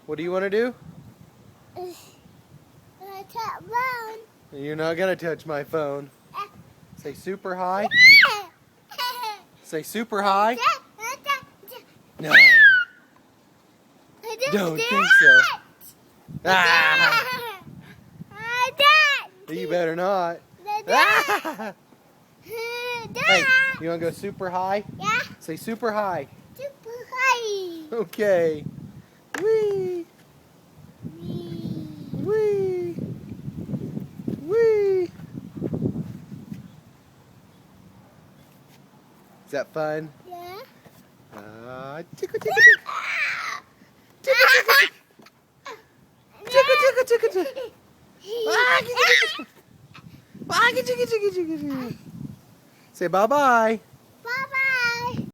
What do you want to do? You're not gonna touch my phone. Say super high. Say super high. No. Don't think so. Ah! You better not. Ah! Hey, you want to go super high? Yeah. Say super high. Super high. Okay. Whee! Whee! Whee! Is that fun? Yeah. Tickle, tickle, tickle. Tickle, tickle, tickle, tickle. Say bye-bye.